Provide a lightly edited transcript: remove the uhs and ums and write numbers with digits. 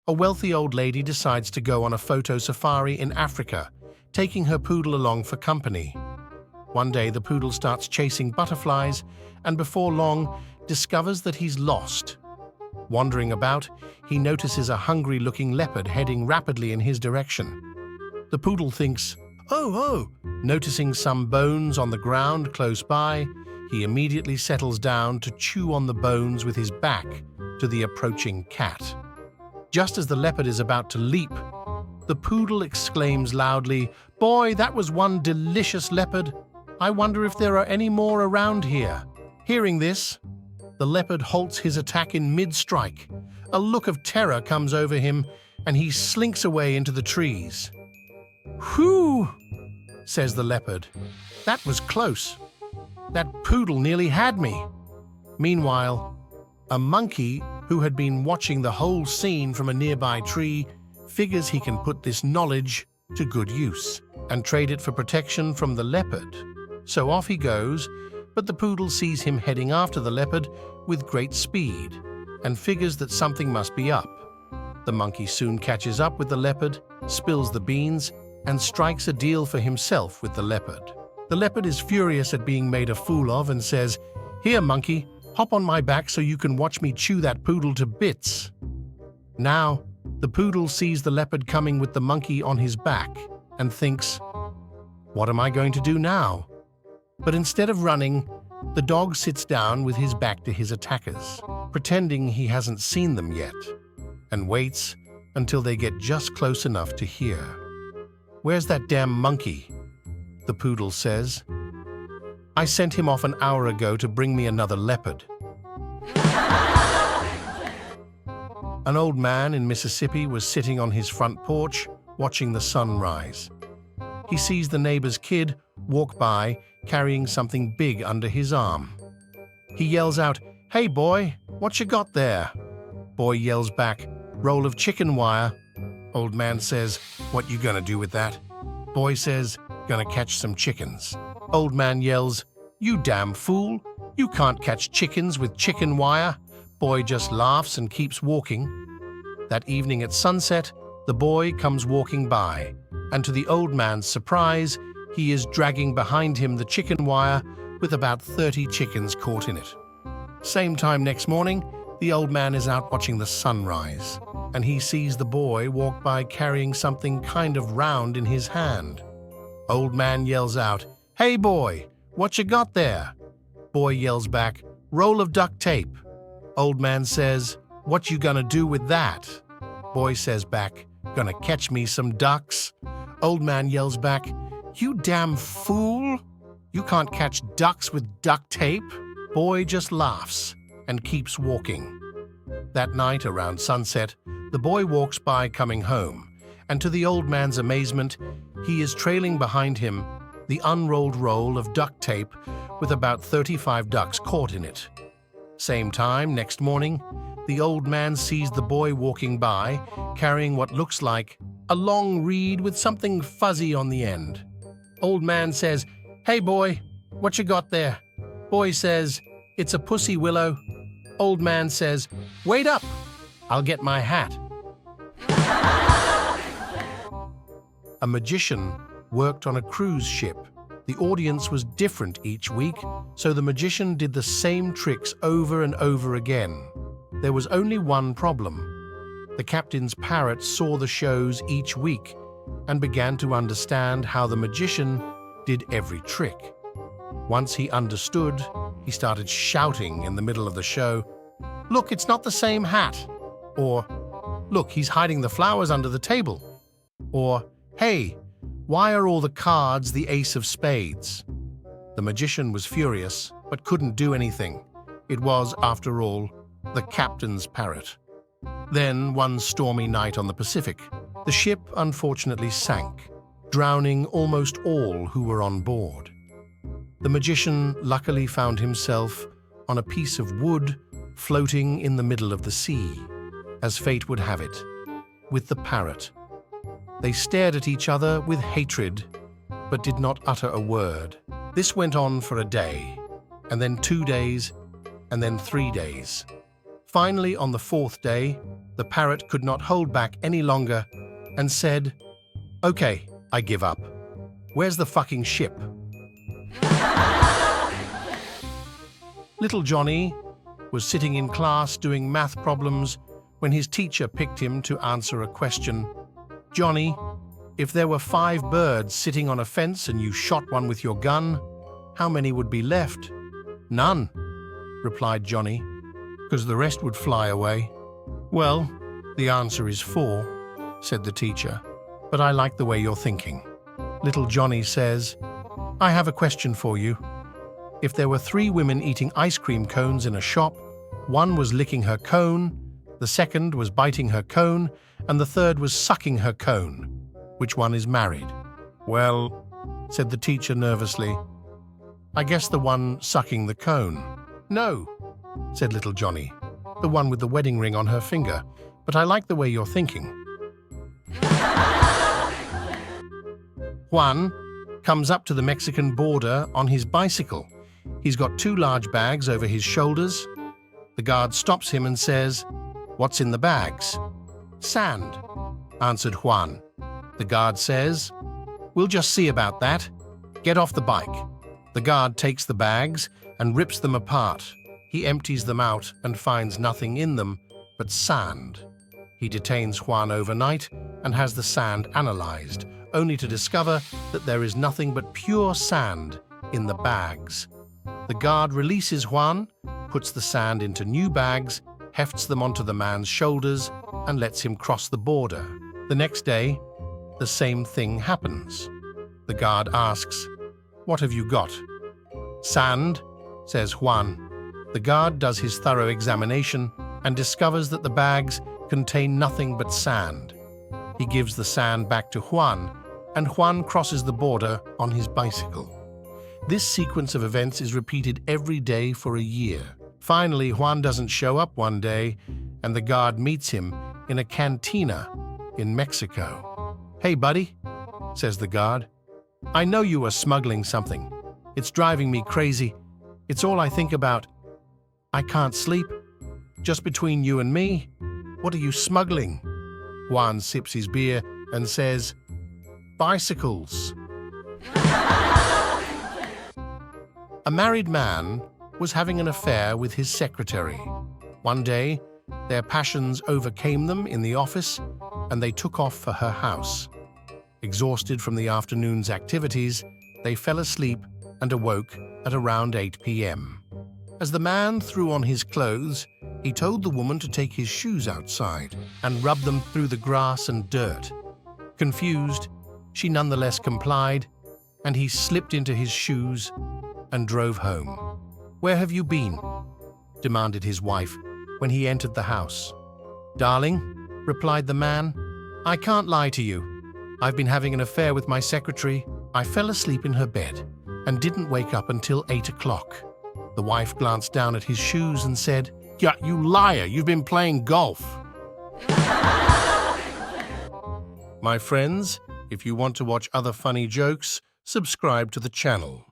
A wealthy old lady decides to go on a photo safari in Africa, taking her poodle along for company. One day, the poodle starts chasing butterflies and before long discovers that he's lost. Wandering about, he notices a hungry-looking leopard heading rapidly in his direction. The poodle thinks, "Oh!" Noticing some bones on the ground close by, he immediately settles down to chew on the bones with his back to the approaching cat. Just as the leopard is about to leap, the poodle exclaims loudly, "Boy, that was one delicious leopard! I wonder if there are any more around here." Hearing this, the leopard halts his attack in mid-strike. A look of terror comes over him, and he slinks away into the trees. "Whew!" says the leopard. "That was close. That poodle nearly had me." Meanwhile, a monkey who had been watching the whole scene from a nearby tree figures he can put this knowledge to good use and trade it for protection from the leopard. So off he goes, but the poodle sees him heading after the leopard with great speed and figures that something must be up. The monkey soon catches up with the leopard, spills the beans, and strikes a deal for himself with the leopard. The leopard is furious at being made a fool of and says, "Here, monkey, hop on my back so you can watch me chew that poodle to bits." Now, the poodle sees the leopard coming with the monkey on his back and thinks, "What am I going to do now?" But instead of running, the dog sits down with his back to his attackers, pretending he hasn't seen them yet, and waits until they get just close enough to hear. "Where's that damn monkey?" the poodle says. "I sent him off an hour ago to bring me another leopard." An old man in Mississippi was sitting on his front porch watching the sun rise. He sees the neighbor's kid walk by carrying something big under his arm. He yells out, "Hey boy, what you got there?" Boy yells back, "Roll of chicken wire." Old man says, "What you gonna do with that?" Boy says, "Gonna catch some chickens." Old man yells, "You damn fool! You can't catch chickens with chicken wire." Boy just laughs and keeps walking. That evening at sunset, the boy comes walking by, and to the old man's surprise, he is dragging behind him the chicken wire with about 30 chickens caught in it. Same time next morning, the old man is out watching the sunrise, and he sees the boy walk by carrying something kind of round in his hand. Old man yells out, "Hey boy, what you got there?" Boy yells back, "Roll of duct tape." Old man says, "What you gonna do with that?" Boy says back, "Gonna catch me some ducks." Old man yells back, "You damn fool! You can't catch ducks with duct tape." Boy just laughs and keeps walking. That night around sunset, the boy walks by coming home, and to the old man's amazement, he is trailing behind him the unrolled roll of duct tape with about 35 ducks caught in it. Same time next morning, the old man sees the boy walking by carrying what looks like a long reed with something fuzzy on the end. Old man says, "Hey boy, what you got there?" Boy says, "It's a pussy willow." Old man says, "Wait up, I'll get my hat." A magician worked on a cruise ship. The audience was different each week, so the magician did the same tricks over and over again. There was only one problem. The captain's parrot saw the shows each week and began to understand how the magician did every trick. Once he understood, he started shouting in the middle of the show, "Look, it's not the same hat!" Or, "Look, he's hiding the flowers under the table!" Or, "Hey, why are all the cards the ace of spades?" The magician was furious, but couldn't do anything. It was, after all, the captain's parrot. Then, one stormy night on the Pacific, the ship unfortunately sank, drowning almost all who were on board. The magician luckily found himself on a piece of wood floating in the middle of the sea, as fate would have it, with the parrot. They stared at each other with hatred, but did not utter a word. This went on for a day, and then 2 days, and then 3 days. Finally, on the 4th day, The parrot could not hold back any longer and said, "Okay, I give up. Where's the fucking ship?" Little Johnny was sitting in class doing math problems when his teacher picked him to answer a question. "Johnny, if there were 5 birds sitting on a fence and you shot one with your gun, how many would be left?" "None," replied Johnny, "because the rest would fly away." "Well, the answer is 4, said the teacher, "but I like the way you're thinking." Little Johnny says, "I have a question for you. If there were 3 women eating ice cream cones in a shop, one was licking her cone, the second was biting her cone, and the third was sucking her cone, which one is married?" "Well," said the teacher nervously, "I guess the one sucking the cone." "No," said little Johnny, "the one with the wedding ring on her finger, but I like the way you're thinking." Juan comes up to the Mexican border on his bicycle. He's got 2 large bags over his shoulders. The guard stops him and says, "What's in the bags?" "Sand," answered Juan. The guard says, "We'll just see about that. Get off the bike." The guard takes the bags and rips them apart. He empties them out and finds nothing in them but sand. He detains Juan overnight and has the sand analyzed, only to discover that there is nothing but pure sand in the bags. The guard releases Juan, puts the sand into new bags, hefts them onto the man's shoulders, and lets him cross the border. The next day, the same thing happens. The guard asks, "What have you got?" "Sand," says Juan. The guard does his thorough examination and discovers that the bags contain nothing but sand. He gives the sand back to Juan, and Juan crosses the border on his bicycle. This sequence of events is repeated every day for a year. Finally, Juan doesn't show up one day, and the guard meets him in a cantina in Mexico. "Hey, buddy," says the guard. "I know you are smuggling something. It's driving me crazy. It's all I think about. I can't sleep. Just between you and me, what are you smuggling?" Juan sips his beer and says, "Bicycles." A married man was having an affair with his secretary. One day, their passions overcame them in the office, and they took off for her house. Exhausted from the afternoon's activities, they fell asleep and awoke at around 8 p.m. As the man threw on his clothes, he told the woman to take his shoes outside and rub them through the grass and dirt. Confused, she nonetheless complied, and he slipped into his shoes and drove home. "Where have you been?" demanded his wife when he entered the house. "Darling," replied the man, "I can't lie to you. I've been having an affair with my secretary. I fell asleep in her bed and didn't wake up until 8 o'clock. The wife glanced down at his shoes and said, "Yeah, you liar, you've been playing golf." My friends, if you want to watch other funny jokes, subscribe to the channel.